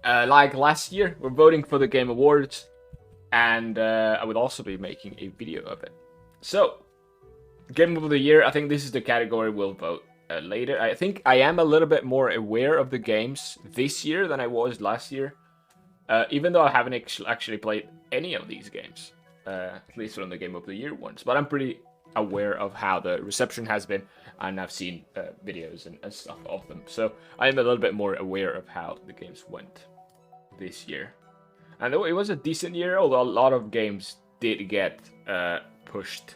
like last year, we're voting for the Game Awards, and I will also be making a video of it. So, Game of the Year, I think this is the category we'll vote later. I think I am a little bit more aware of the games this year than I was last year, even though I haven't actually played any of these games, at least from the Game of the Year ones. But I'm pretty aware of how the reception has been, and I've seen videos and stuff of them. So I am a little bit more aware of how the games went this year. And it was a decent year, although a lot of games did get pushed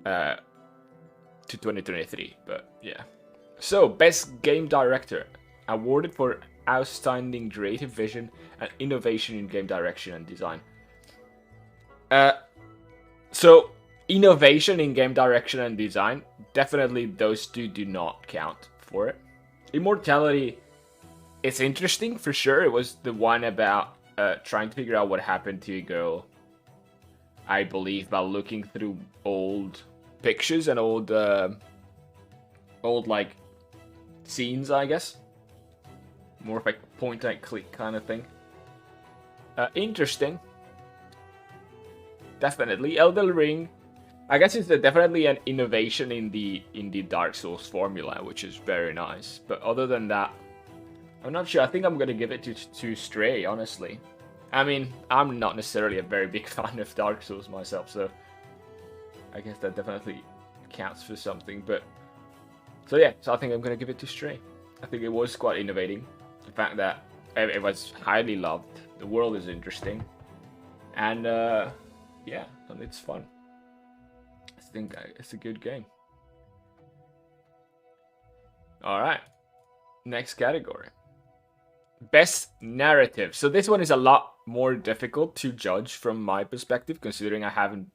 to 2023, but yeah. So, Best Game Director, awarded for outstanding creative vision and innovation in game direction and design. So, innovation in game direction and design, definitely those two do not count for it. Immortality, it's interesting for sure. It was the one about trying to figure out what happened to a girl, I believe, by looking through old pictures and old like scenes, I guess. More of a point and click kind of thing. Interesting. Definitely. Elden Ring, I guess it's definitely an innovation in the Dark Souls formula, which is very nice. But other than that, I'm not sure. I think I'm gonna give it to Stray, honestly. I mean, I'm not necessarily a very big fan of Dark Souls myself, so I guess that definitely counts for something. But so yeah, so I think I'm gonna give it to Stray. I think it was quite innovating. The fact that it was highly loved, the world is interesting, and yeah, and it's fun. I think it's a good game. All right, next category. Best narrative. So this one is a lot more difficult to judge from my perspective, considering I haven't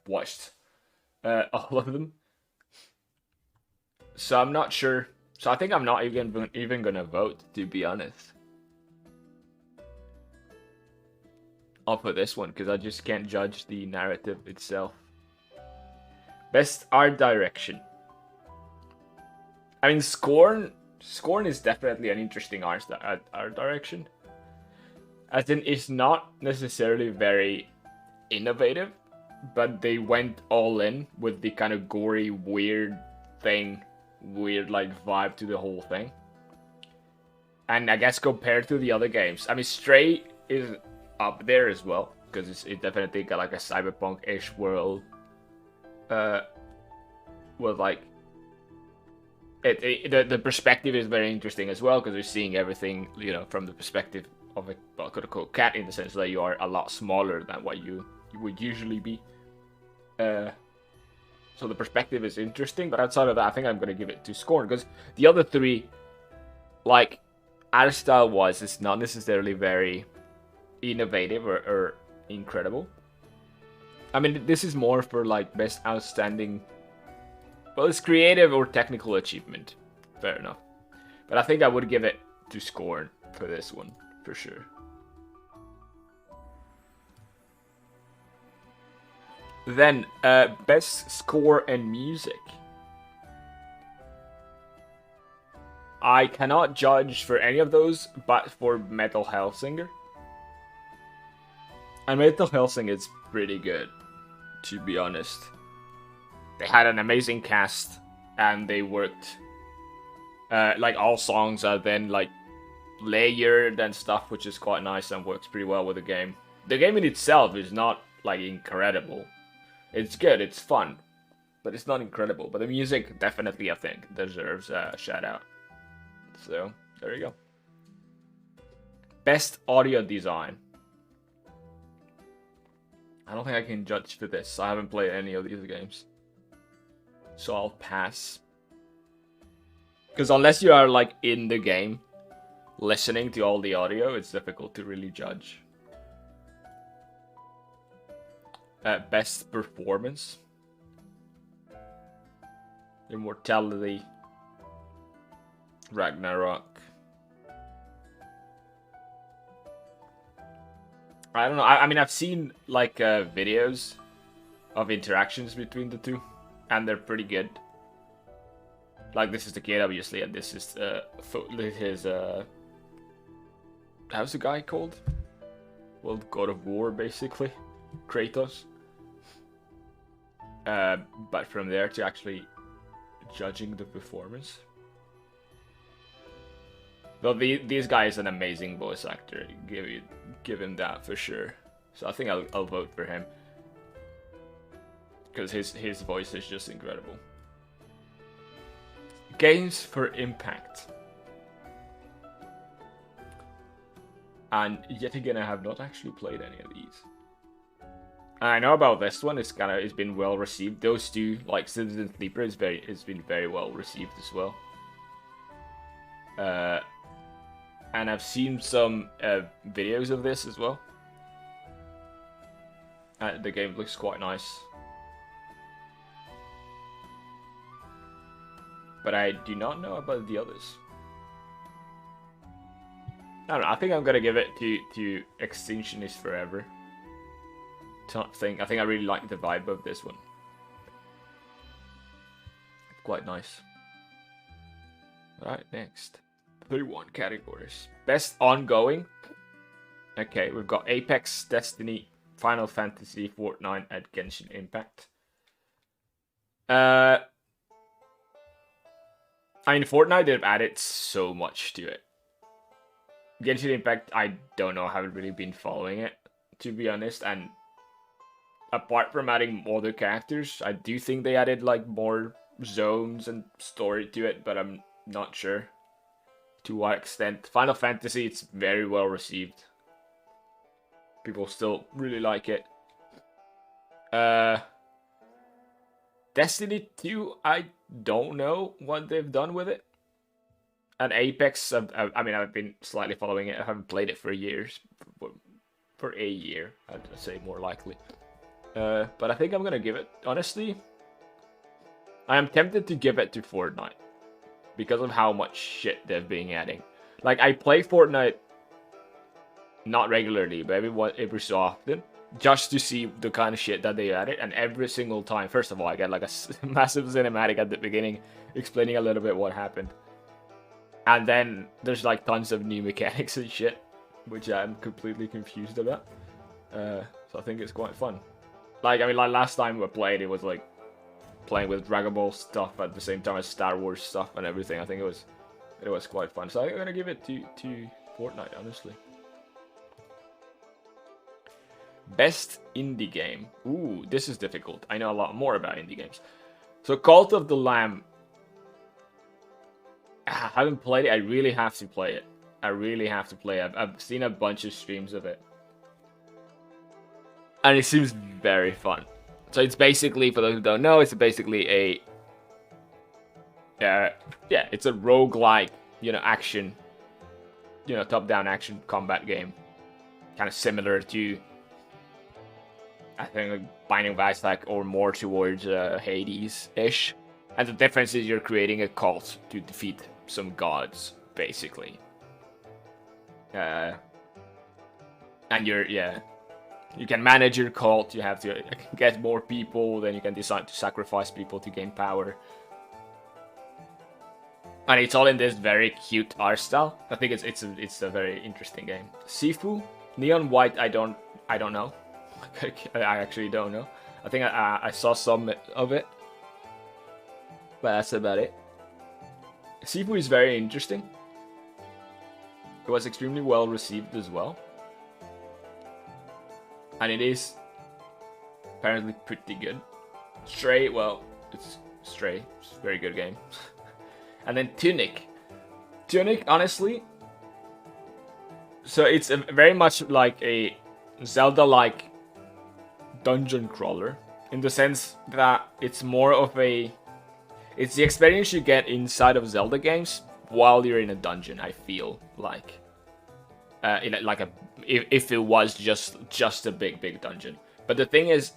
watched all of them. So I'm not sure. So I think I'm not even gonna vote, to be honest. Off of this one, because I just can't judge the narrative itself. Best art direction. I mean, Scorn is definitely an interesting art direction. As in, it's not necessarily very innovative, but they went all in with the kind of gory, weird like vibe to the whole thing. And I guess compared to the other games, I mean, Stray is up there as well, because it definitely got like a cyberpunk-ish world, with like the perspective is very interesting as well, because you're seeing everything, you know, from the perspective of a quote-unquote cat, in the sense that you are a lot smaller than what you would usually be. So the perspective is interesting, but outside of that, I think I'm gonna give it to Scorn, because the other three, like, art style wise, it's not necessarily very innovative or incredible. I mean, this is more for like best outstanding. Well, it's creative or technical achievement. Fair enough. But I think I would give it to Scorn for this one, for sure. Then, best score and music. I cannot judge for any of those, but for Metal Hellsinger. And Metal Hellsinger is pretty good, to be honest. They had an amazing cast, and they worked, like, all songs are then like layered and stuff, which is quite nice and works pretty well with the game. The game in itself is not like incredible. It's good, it's fun, but it's not incredible. But the music definitely, I think, deserves a shout out. So there you go. Best audio design. I don't think I can judge for this. I haven't played any of these games, so I'll pass. Because unless you are like in the game, listening to all the audio, it's difficult to really judge. Best performance. Immortality. Ragnarok. I don't know. I mean, I've seen like videos of interactions between the two, and they're pretty good. Like, this is the kid, obviously, and this is his, how's the guy called? Well, God of War, basically. Kratos. But from there to actually judging the performance. Though this guy is an amazing voice actor. Give him that for sure. So I think I'll vote for him. Because his voice is just incredible. Games for impact. And yet again, I have not actually played any of these. I know about this one. It's been well received. Those two, like Citizen Sleeper, it's been very well received as well. And I've seen some videos of this as well. The game looks quite nice. But I do not know about the others. I don't know, I think I'm gonna give it to Extinction is Forever. I think I really like the vibe of this one. Quite nice. Alright, next. 31 categories. Best ongoing. Okay, we've got Apex, Destiny, Final Fantasy, Fortnite, and Genshin Impact. I mean, Fortnite, they've added so much to it. Genshin Impact, I don't know, I haven't really been following it, to be honest, and apart from adding other characters, I do think they added, like, more zones and story to it, but I'm not sure to what extent. Final Fantasy, it's very well received. People still really like it. Destiny 2, I don't know what they've done with it. And Apex, I mean, I've been slightly following it. I haven't played it for years. For a year, I'd say more likely. But I think I'm gonna give it, honestly, I am tempted to give it to Fortnite. Because of how much shit they've been adding. Like, I play Fortnite not regularly, but every so often. Just to see the kind of shit that they added. And every single time, first of all, I get like a massive cinematic at the beginning explaining a little bit what happened. And then there's like tons of new mechanics and shit, which I'm completely confused about. So I think it's quite fun. Like, I mean, like last time we played, it was like playing with Dragon Ball stuff at the same time as Star Wars stuff and everything. I think it was quite fun. So I'm gonna give it to Fortnite, honestly. Best indie game. Ooh, this is difficult. I know a lot more about indie games. So Cult of the Lamb. I haven't played it. I really have to play it. I've seen a bunch of streams of it. And it seems very fun. So it's basically, for those who don't know, it's basically a... yeah, it's a roguelike, action, top-down action combat game. Kind of similar to... I think like Binding of Isaac or more towards Hades-ish. And the difference is you're creating a cult to defeat some gods, basically. And you can manage your cult, you have to get more people, then you can decide to sacrifice people to gain power. And it's all in this very cute art style. I think it's a very interesting game. Sifu, Neon White, I don't know. I actually don't know. I think I saw some of it, but that's about it. Sifu is very interesting. It was extremely well received as well. And it is apparently pretty good. Stray, well, it's Stray. It's a very good game. And then Tunic. Tunic, honestly, so it's very much like a Zelda-like dungeon crawler. In the sense that it's more of a... It's the experience you get inside of Zelda games while you're in a dungeon, I feel like. If it was just a big dungeon. But the thing is,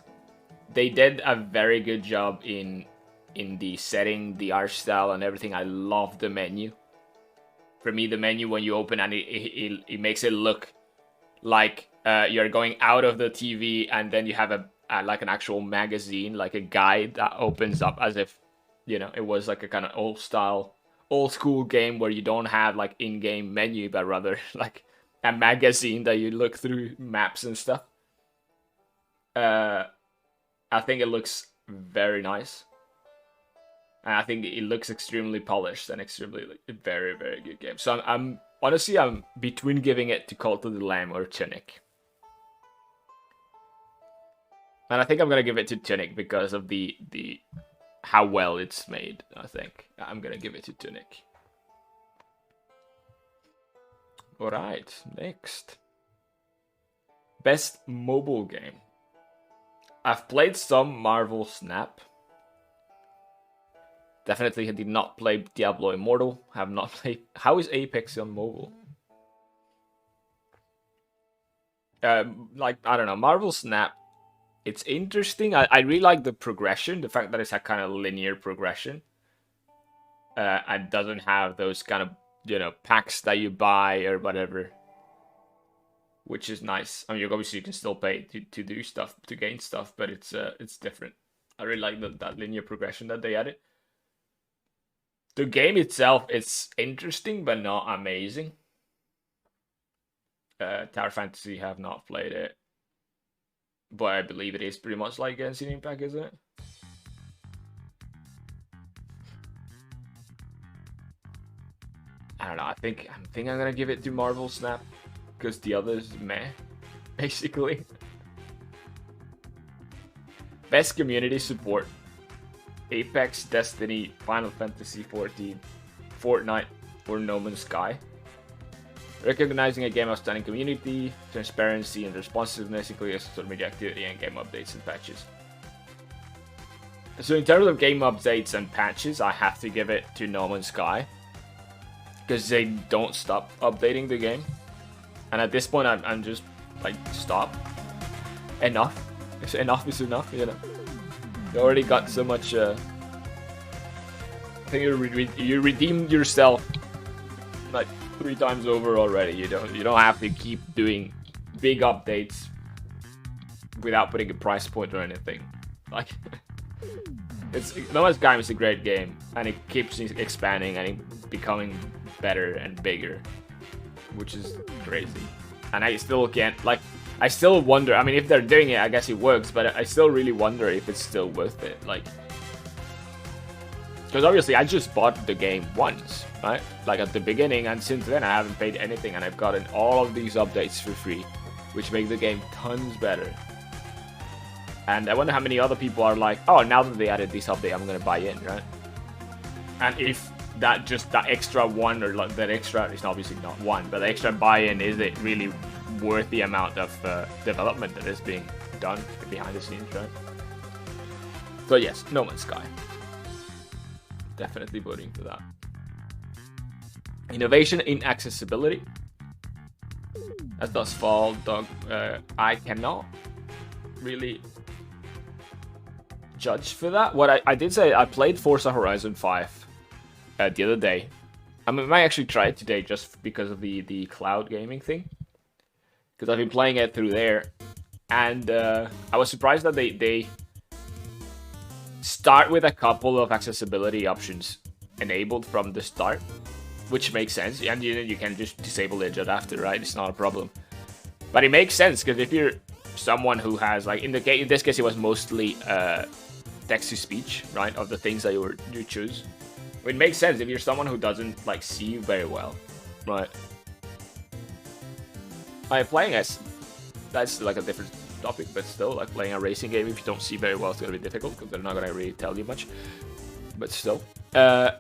they did a very good job in the setting, the art style, and everything. I love the menu. For me, the menu when you open and it makes it look like you're going out of the TV, and then you have like an actual magazine, like a guide that opens up as if You know, it was like a kind of old school game where you don't have like in-game menu, but rather like a magazine that you look through maps and stuff. I think it looks very nice. And I think it looks extremely polished and extremely like, very, very good game. So I'm honestly, I'm between giving it to Cult of the Lamb or Tunic. And I think I'm gonna give it to Tunic because of the how well it's made. I think I'm gonna give it to Tunic. All right, next. Best mobile game. I've played some Marvel Snap. Definitely did not play Diablo Immortal. Have not played. How is Apex on mobile? Like I don't know, Marvel Snap. It's interesting. I really like the progression, the fact that it's a kind of linear progression. And doesn't have those kind of packs that you buy or whatever, which is nice. I mean, obviously you can still pay to do stuff to gain stuff, but it's different. I really like that linear progression that they added. The game itself is interesting, but not amazing. Tower Fantasy have not played it, but I believe it is pretty much like Genshin Impact, isn't it? I don't know. I think I'm gonna give it to Marvel Snap because the others meh, basically. Best community support. Apex, Destiny, Final Fantasy 14, Fortnite, or No Man's Sky. Recognizing a game outstanding community, transparency, and responsiveness, including social media activity and game updates and patches. So in terms of game updates and patches, I have to give it to No Man's Sky. Because they don't stop updating the game. And at this point, I'm just like, stop. Enough. Enough is enough, you know. You already got so much. I think you redeemed yourself like 3 times over already. You don't have to keep doing big updates without putting a price point or anything. Like, No Man's Sky is a great game, and it keeps expanding and becoming better and bigger, which is crazy. And I still can't, like, I still wonder, I mean, if they're doing it, I guess it works, but I still really wonder if it's still worth it, like, because obviously I just bought the game once, right? Like at the beginning, and since then I haven't paid anything, and I've gotten all of these updates for free, which make the game tons better. And I wonder how many other people are like, oh, now that they added this update, I'm gonna buy in, right? And if that extra one, or like that extra, it's obviously not one, but the extra buy-in, is it really worth the amount of development that is being done behind the scenes, right? So yes, No Man's Sky. Definitely voting for that. Innovation in accessibility. As does Fall Dog. I cannot really judge for that. What I did say, I played Forza Horizon 5 the other day. I might actually try it today just because of the cloud gaming thing. Because I've been playing it through there. And I was surprised that they start with a couple of accessibility options enabled from the start, which makes sense, and you can just disable it after, right? It's not a problem. But it makes sense, because if you're someone who has, like, in this case it was mostly text-to-speech, right, of the things that you choose. It makes sense if you're someone who doesn't, like, see very well, right? By playing as, that's like a different topic, but still, like, playing a racing game, if you don't see very well, it's gonna be difficult, because they're not gonna really tell you much. But still, the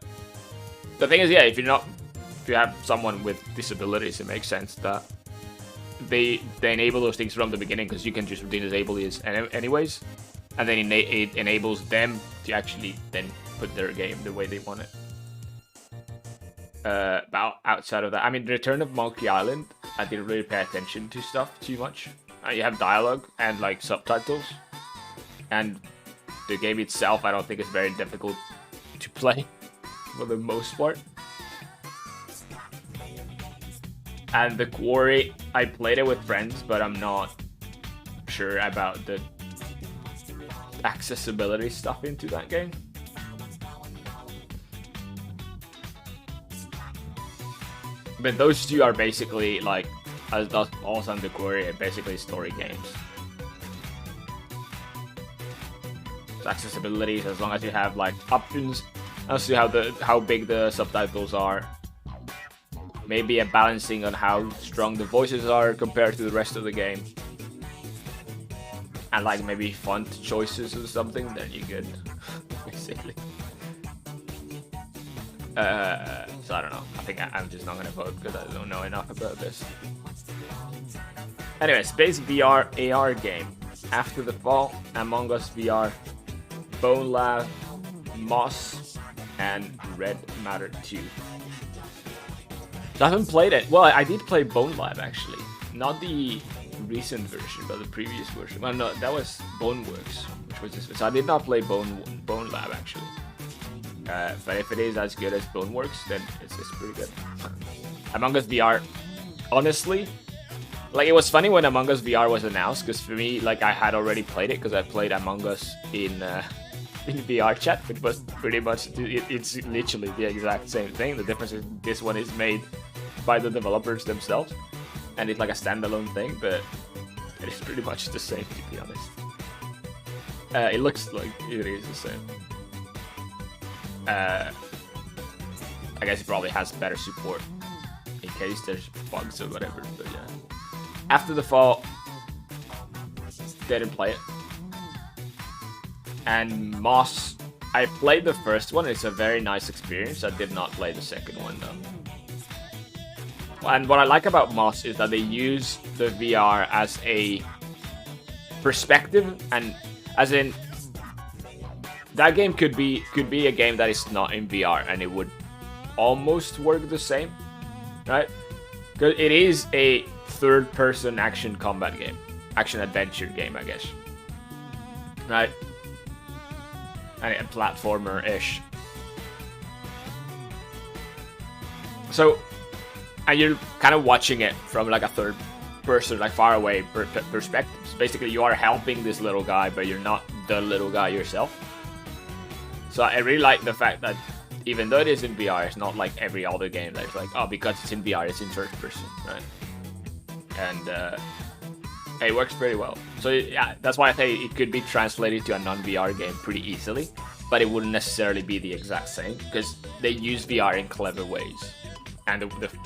thing is, yeah, if you have someone with disabilities, it makes sense that they enable those things from the beginning, because you can just disable these anyways, and then it enables them to actually then put their game the way they want it. But outside of that, I mean, Return of Monkey Island, I didn't really pay attention to stuff too much. You have dialogue and, like, subtitles, and the game itself, I don't think it's very difficult to play for the most part. And The Quarry, I played it with friends, but I'm not sure about the accessibility stuff into that game. But those two are basically like, as does also the Query, basically story games. So accessibility, as long as you have like options, as to how big the subtitles are. Maybe a balancing on how strong the voices are compared to the rest of the game. And like maybe font choices or something, then you're good, basically. So I don't know. I think I'm just not gonna vote because I don't know enough about this. Anyway, Space VR AR game. After the Fall, Among Us VR, Bone Lab, Moss, and Red Matter 2. So I haven't played it. Well, I did play Bone Lab actually. Not the recent version, but the previous version. Well, no, that was Boneworks, which was this. So I did not play Bone Lab actually. But if it is as good as Boneworks, then it's pretty good. Among Us VR, honestly, like it was funny when Among Us VR was announced, because for me, like I had already played it because I played Among Us in VR chat, which was pretty much it's literally the exact same thing. The difference is this one is made by the developers themselves, and it's like a standalone thing, but it is pretty much the same, to be honest. It looks like it is the same. I guess it probably has better support in case there's bugs or whatever, but yeah. After the Fall, didn't play it. And Moss, I played the first one, it's a very nice experience. I did not play the second one though. And what I like about Moss is that they use the VR as a perspective, and as in that game could be a game that is not in VR and it would almost work the same, right? Because it is a third-person action combat game, action adventure game, I guess, right? And a platformer-ish. So, and you're kind of watching it from like a third person, like far away perspective. So basically, you are helping this little guy, but you're not the little guy yourself. So I really like the fact that even though it is in VR, it's not like every other game that's like, oh, because it's in VR, it's in first person, right? And it works pretty well. So yeah, that's why I say it could be translated to a non-VR game pretty easily, but it wouldn't necessarily be the exact same because they use VR in clever ways. And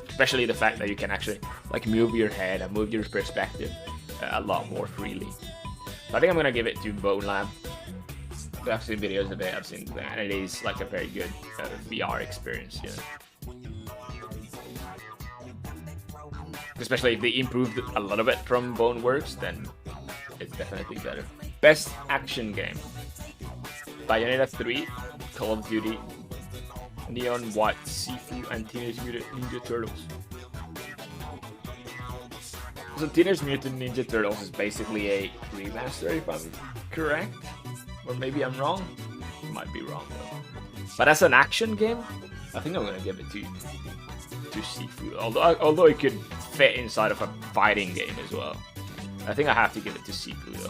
especially the fact that you can actually like move your head and move your perspective a lot more freely. So I think I'm gonna give it to Bone Lab. I've seen videos of it, and it is like a very good VR experience, you know. Especially if they improved a little bit from Boneworks, then it's definitely better. Best action game: Bayonetta 3, Call of Duty, Neon White, Sifu, and Teenage Mutant Ninja Turtles. So Teenage Mutant Ninja Turtles is basically a remaster, if I'm correct. Or maybe I'm wrong. Might be wrong though. But as an action game, I think I'm gonna give it to Sifu. Although it could fit inside of a fighting game as well. I think I have to give it to Sifu though.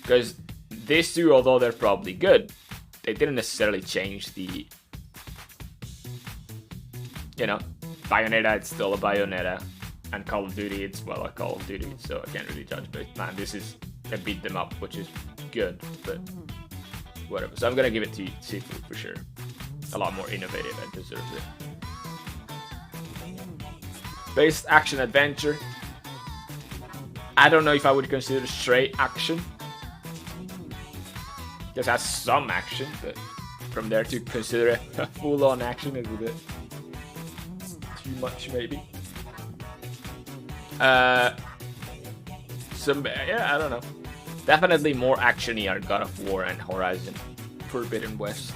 Because these two, although they're probably good, they didn't necessarily change the... You know, Bayonetta, it's still a Bayonetta. And Call of Duty, it's, well, a Call of Duty, so I can't really judge. But man, this is a beat them up, which is good, but whatever. So I'm gonna give it to Sifu for sure. A lot more innovative and deserves it. Based action adventure. I don't know if I would consider straight action. Just has some action, but from there to consider it a full-on action is a bit too much, maybe. Yeah, I don't know. Definitely more actiony are God of War and Horizon Forbidden West.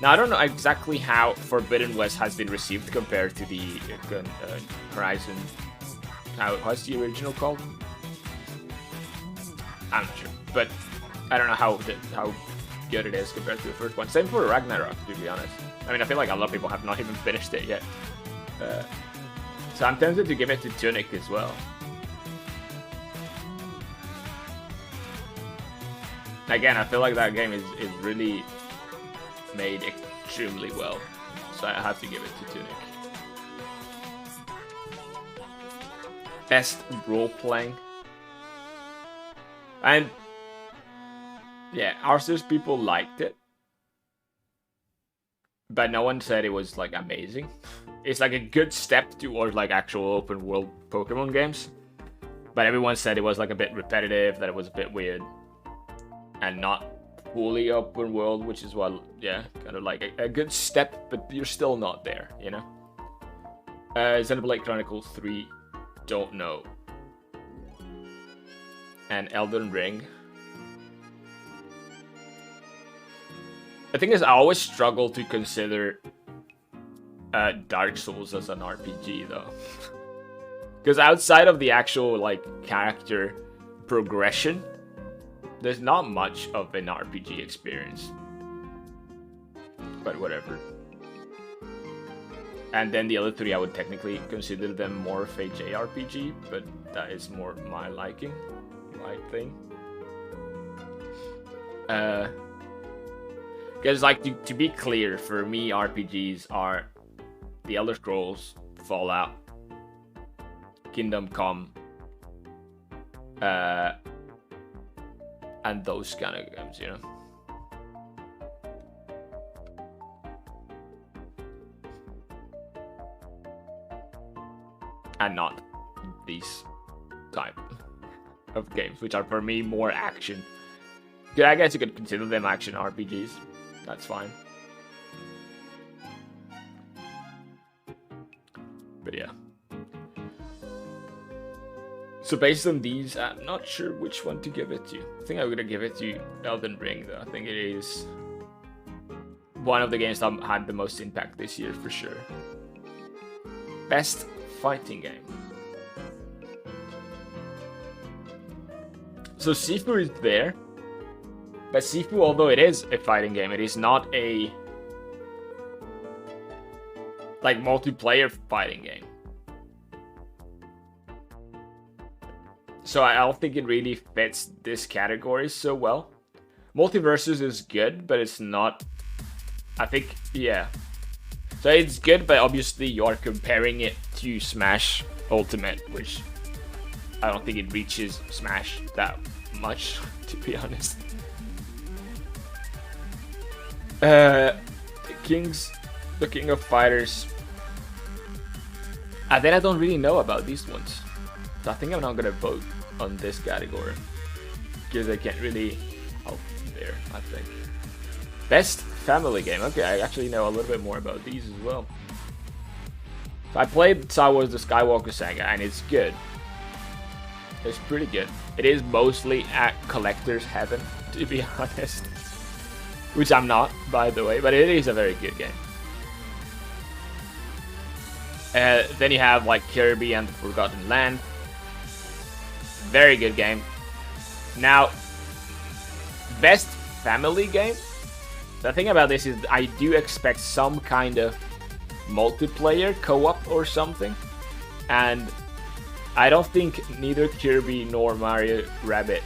Now, I don't know exactly how Forbidden West has been received compared to the Horizon. What's the original called? I'm not sure, but I don't know how good it is compared to the first one. Same for Ragnarok, to be honest. I mean, I feel like a lot of people have not even finished it yet. So I'm tempted to give it to Tunic as well. Again, I feel like that game is really made extremely well. So I have to give it to Tunic. Best role-playing. And yeah, Arceus people liked it. But no one said it was like amazing. It's like a good step towards like actual open world Pokemon games. But everyone said it was like a bit repetitive, that it was a bit weird. And not fully open world, which is well, yeah, kind of like a good step, but you're still not there, you know? Xenoblade Chronicles 3, don't know. And Elden Ring. The thing is, I always struggle to consider Dark Souls as an RPG, though. Because outside of the actual, like, character progression, there's not much of an RPG experience. But whatever. And then the other three, I would technically consider them more of a JRPG, but that is more my liking, my thing. Because, like, to be clear, for me, RPGs are The Elder Scrolls, Fallout, Kingdom Come, and those kind of games, you know? And not these type of games, which are for me more action. Yeah, I guess you could consider them action RPGs. That's fine. But yeah. So based on these, I'm not sure which one to give it to. I think I'm gonna give it to Elden Ring, though. I think it is one of the games that had the most impact this year, for sure. Best fighting game. So Sifu is there. But Sifu, although it is a fighting game, it is not a like multiplayer fighting game. So I don't think it really fits this category so well. Multiversus is good, but it's not. I think, yeah. So it's good, but obviously you're comparing it to Smash Ultimate, which I don't think it reaches Smash that much, to be honest. The King of Fighters. And then I don't really know about these ones. So I think I'm not gonna vote on this category. Because I can't really help there, I think. Best family game. Okay, I actually know a little bit more about these as well. So I played Star Wars The Skywalker Saga, and it's good. It's pretty good. It is mostly at collector's heaven, to be honest. Which I'm not, by the way, but it is a very good game. Then you have like Kirby and the Forgotten Land. Very good game. Now, best family game. The thing about this is I do expect some kind of multiplayer co-op or something. And I don't think neither Kirby nor Mario Rabbids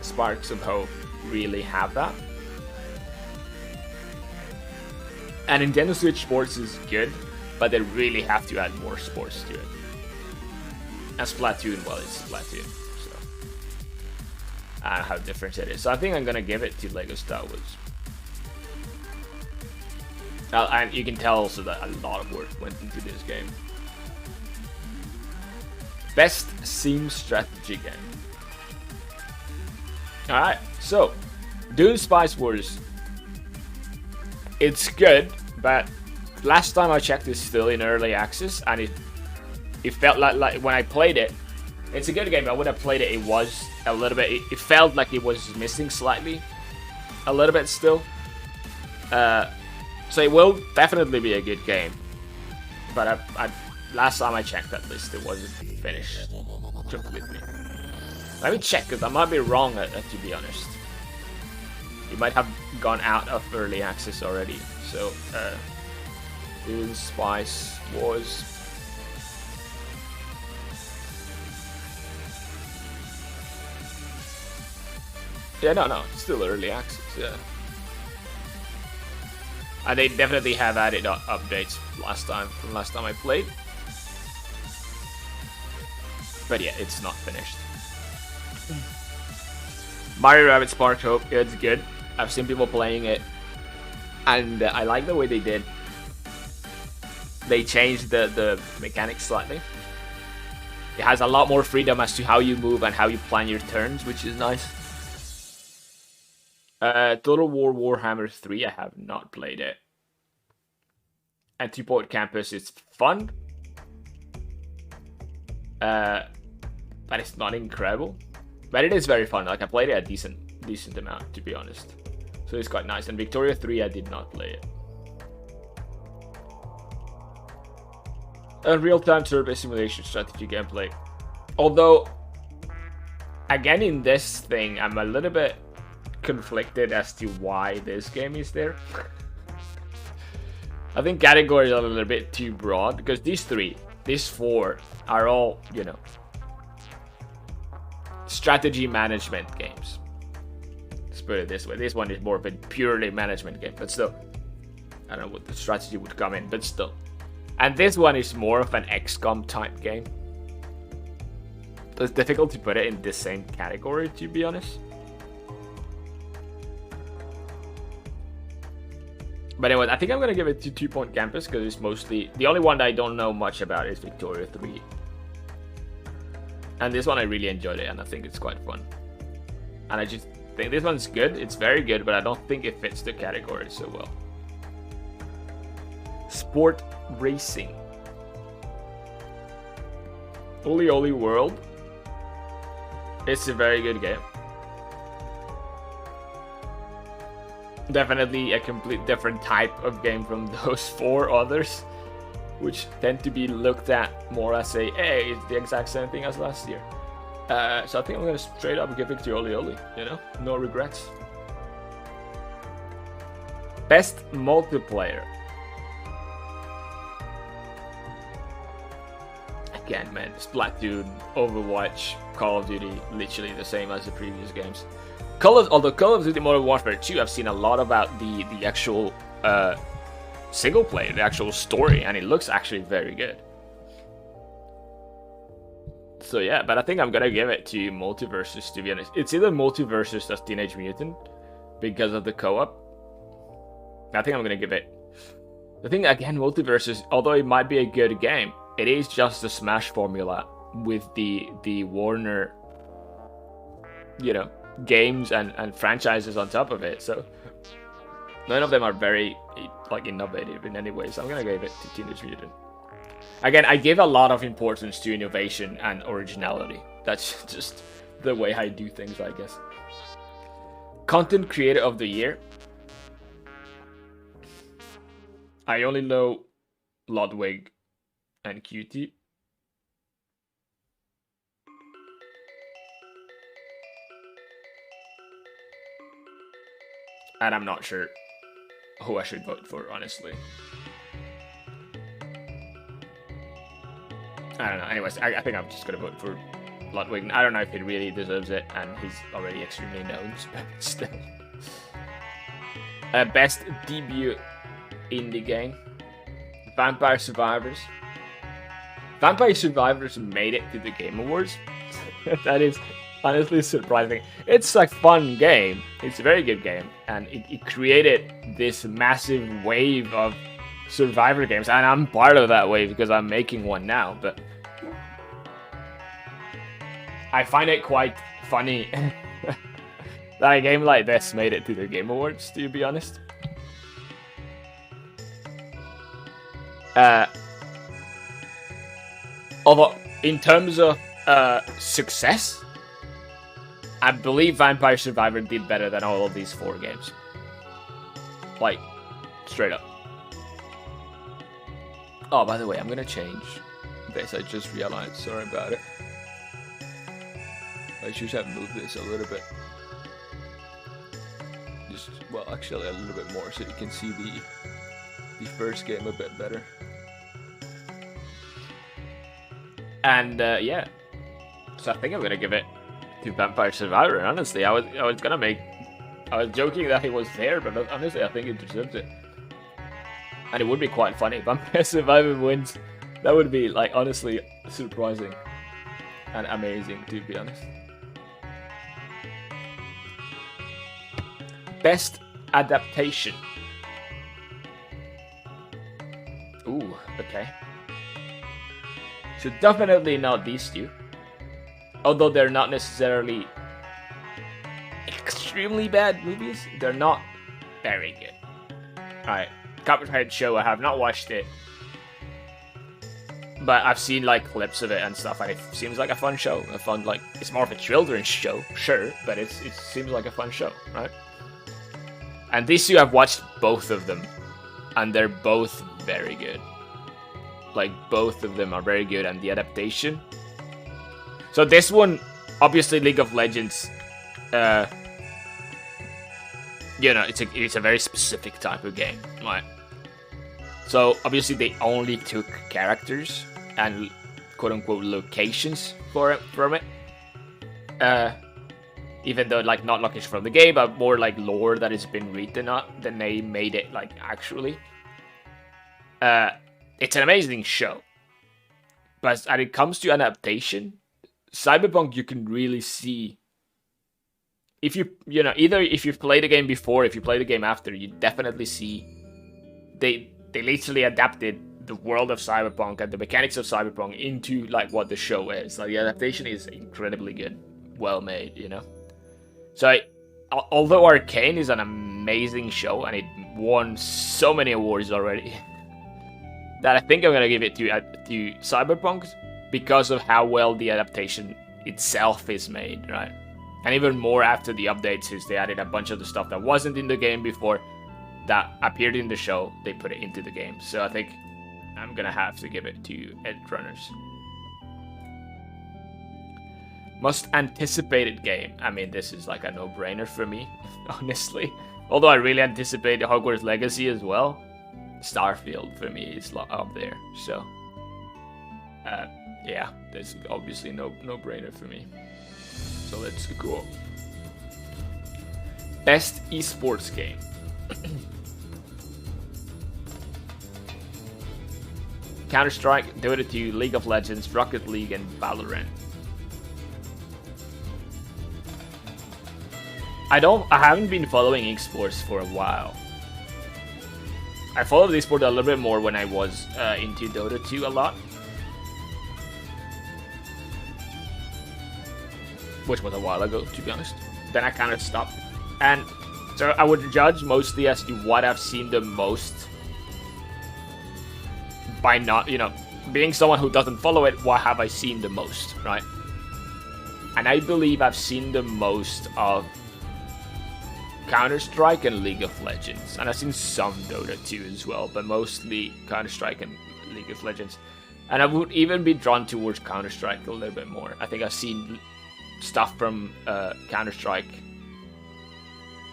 Sparks of Hope really have that. And Nintendo Switch Sports is good, but they really have to add more sports to it. And Splatoon, well, it's Splatoon, so I don't know how different it is. So I think I'm gonna give it to Lego Star Wars. And you can tell also that a lot of work went into this game. Best Sim Strategy Game. Alright, so Dune Spice Wars. It's good, but last time I checked, it's still in early access, and it felt like when I played it, it's a good game, but when I played it, it was a little bit, it felt like it was missing slightly, a little bit still. So it will definitely be a good game, but last time I checked at least, it wasn't finished completely. Let me check, because I might be wrong, to be honest. It might have gone out of early access already. So, Dune Spice Wars. Yeah, no, it's still early access, yeah. And they definitely have added updates from last time I played. But yeah, it's not finished. Mario Rabbids Spark Hope, it's good. I've seen people playing it, and I like the way they did. They changed the mechanics slightly. It has a lot more freedom as to how you move and how you plan your turns, which is nice. Total War Warhammer 3, I have not played it. And Two Point Campus is fun. But it's not incredible. But it is very fun. Like, I played it a decent amount, to be honest. So it's quite nice. And Victoria 3, I did not play it. A real-time turn-based simulation strategy gameplay. Although, again, in this thing, I'm a little bit conflicted as to why this game is there. I think categories are a little bit too broad, because these four are all, you know, strategy management games. Let's put it this way. This one is more of a purely management game, but still, I don't know what the strategy would come in, but still. And this one is more of an XCOM type game. So it's difficult to put it in the same category, to be honest. But anyway, I think I'm gonna give it to 2 Point Campus because it's mostly the only one that I don't know much about is Victoria 3. And this one I really enjoyed it, and I think it's quite fun. And I just think this one's good. It's very good, but I don't think it fits the category so well. Sport Racing. Oli Oli World. It's a very good game. Definitely a complete different type of game from those four others, which tend to be looked at more as a, hey, it's the exact same thing as last year. So I think I'm gonna straight up give it to Oli Oli, you know? No regrets. Best multiplayer. Again, man, Splatoon, Overwatch, Call of Duty, literally the same as the previous games. Although Call of Duty Modern Warfare 2, I've seen a lot about the actual single player, the actual story, and it looks actually very good. So yeah, but I think I'm gonna give it to Multiversus, to be honest. It's either Multiversus or Teenage Mutant because of the co-op. I think I'm gonna give it. I think again, Multiversus, although it might be a good game, it is just the Smash formula with the Warner, you know, games and franchises on top of it. So none of them are very like innovative in any way. So I'm gonna give it to Teenage Mutant. Again, I give a lot of importance to innovation and originality. That's just the way I do things, I guess. Content Creator of the Year. I only know Ludwig and QT. And I'm not sure who I should vote for, honestly. I don't know. Anyways, I think I'm just gonna vote for Ludwig. I don't know if he really deserves it, and he's already extremely known, but still. Best debut indie game. Vampire Survivors. Vampire Survivors made it to the Game Awards. That is honestly surprising. It's a fun game. It's a very good game, and it created this massive wave of Survivor games, and I'm part of that wave because I'm making one now. But I find it quite funny that a game like this made it to the Game Awards, to be honest. Although in terms of success, I believe Vampire Survivor did better than all of these four games. Like, straight up. Oh, by the way, I'm gonna change this. I just realized. Sorry about it. I should have moved this a little bit. Just, well, actually a little bit more so you can see the first game a bit better. And yeah, so I think I'm gonna give it to Vampire Survivor. And honestly, I was joking that he was there, but honestly, I think it deserves it. And it would be quite funny if Vampire Survivor wins. That would be, like, honestly surprising. and amazing, to be honest. Best adaptation. Ooh, okay. So definitely not these two. Although they're not necessarily extremely bad movies, they're not very good. Alright, Copperhead Show, I have not watched it. But I've seen like clips of it and stuff, and it seems like a fun show. A fun, like, it's more of a children's show, sure, but it seems like a fun show, right? And these two, I've watched both of them, and they're both very good. Like, both of them are very good, and the adaptation. So this one, obviously, League of Legends, you know, it's a very specific type of game, right? So obviously, they only took characters and quote-unquote locations from it. Even though, like, not locations from the game, but more like lore that has been written up than they made it, like, actually. It's an amazing show. But when it comes to adaptation, Cyberpunk, you can really see, if either if you've played the game before, if you play the game after, you definitely see they literally adapted the world of Cyberpunk and the mechanics of Cyberpunk into, like, what the show is. Like, the adaptation is incredibly good, well made, you know. So, although Arcane is an amazing show and it won so many awards already, that I think I'm gonna give it to Cyberpunk because of how well the adaptation itself is made, right? And even more after the updates, since they added a bunch of the stuff that wasn't in the game before, that appeared in the show, they put it into the game. So I think I'm gonna have to give it to Edgerunners. Most anticipated game. I mean, this is like a no-brainer for me, honestly. Although I really anticipate Hogwarts Legacy as well. Starfield for me is up there. So, yeah, there's obviously no-brainer for me. So let's go. Best esports game. Counter-Strike, Dota 2, League of Legends, Rocket League, and Valorant. I haven't been following esports for a while. I followed esports a little bit more when I was into Dota 2 a lot, which was a while ago, to be honest. Then I kind of stopped, and so I would judge mostly as to what I've seen the most. By not, being someone who doesn't follow it, what have I seen the most, right? And I believe I've seen the most of Counter-Strike and League of Legends. And I've seen some Dota 2 as well, but mostly Counter-Strike and League of Legends. And I would even be drawn towards Counter-Strike a little bit more. I think I've seen stuff from Counter-Strike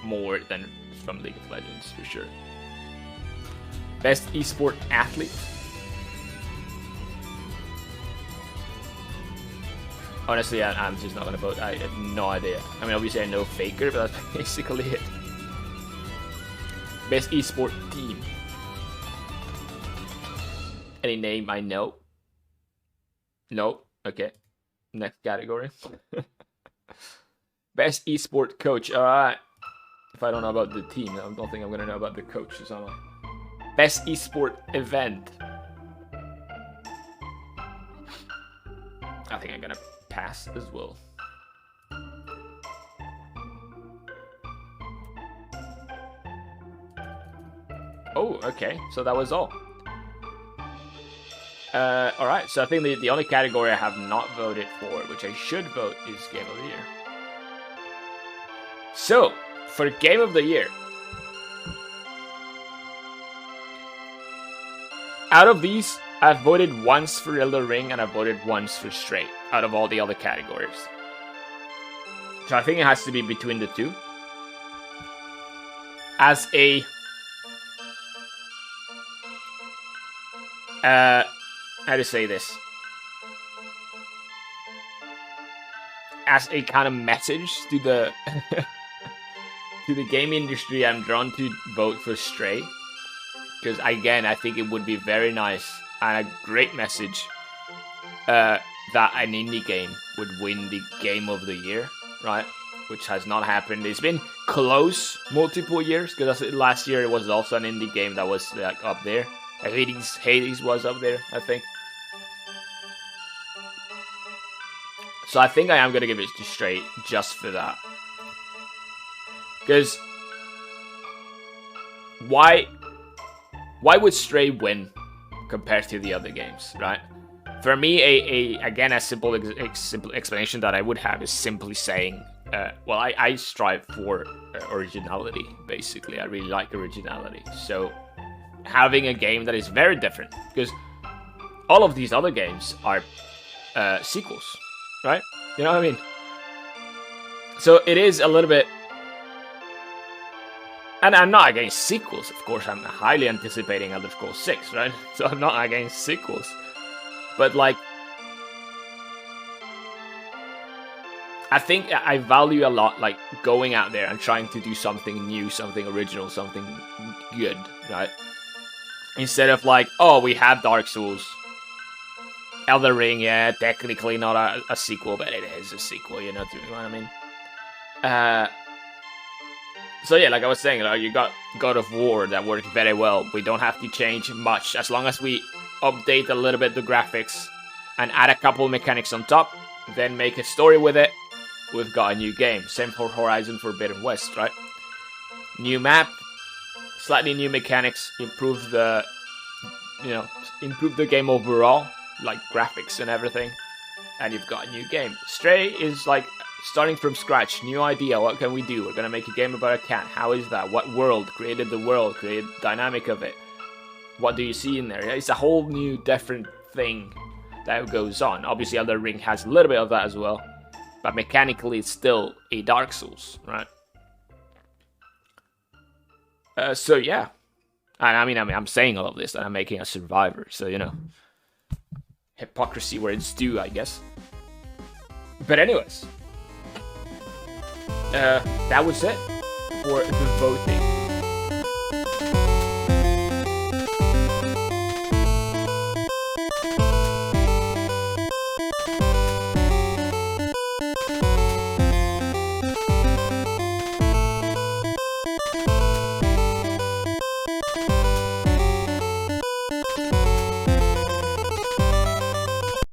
more than from League of Legends, for sure. Best esport athlete. Honestly, I'm just not going to vote. I have no idea. I mean, obviously I know Faker, but that's basically it. Best esport team. Any name I know? No? Okay. Next category. Best esport coach. Alright. If I don't know about the team, I don't think I'm going to know about the coaches, am I? Best esport event. I think I'm going to pass as well. Oh, okay. So that was all. Alright, so I think the only category I have not voted for, which I should vote, is Game of the Year. So, for Game of the Year, out of these, I've voted once for Elden Ring and I've voted once for Stray, out of all the other categories. So I think it has to be between the two. As a... how to say this? As a kind of message to the... to the game industry, I'm drawn to vote for Stray. Because again, I think it would be very nice and a great message that an indie game would win the Game of the Year, right? Which has not happened. It's been close multiple years, because last year it was also an indie game that was like up there. Hades was up there, I think. So I think I am gonna give it to Stray just for that. Because why would Stray win compared to the other games, right? For me, again, a simple explanation that I would have is simply saying, well, I strive for originality, basically. I really like originality. So having a game that is very different, because all of these other games are sequels, right? You know what I mean? So it is a little bit... And I'm not against sequels, of course. I'm highly anticipating Elder Scrolls 6, right? So I'm not against sequels. But, like, I think I value a lot, like, going out there and trying to do something new, something original, something good, right? Instead of, like, oh, we have Dark Souls. Elden Ring, yeah, technically not a sequel, but it is a sequel, you know what I mean? So yeah, like I was saying, you got God of War that worked very well. We don't have to change much. As long as we update a little bit the graphics and add a couple mechanics on top, then make a story with it, we've got a new game. Same for Horizon Forbidden West, right? New map, slightly new mechanics, improve the game overall, like graphics and everything, and you've got a new game. Stray is like starting from scratch, new idea, what can we do? We're gonna make a game about a cat. How is that? What world? Created the world, created the dynamic of it. What do you see in there? It's a whole new, different thing that goes on. Obviously, Elden Ring has a little bit of that as well, but mechanically, it's still a Dark Souls, right? So yeah, and I mean, I'm saying all of this, and I'm making a Survivor, so you know, hypocrisy where it's due, I guess. But anyways. That was it for the voting.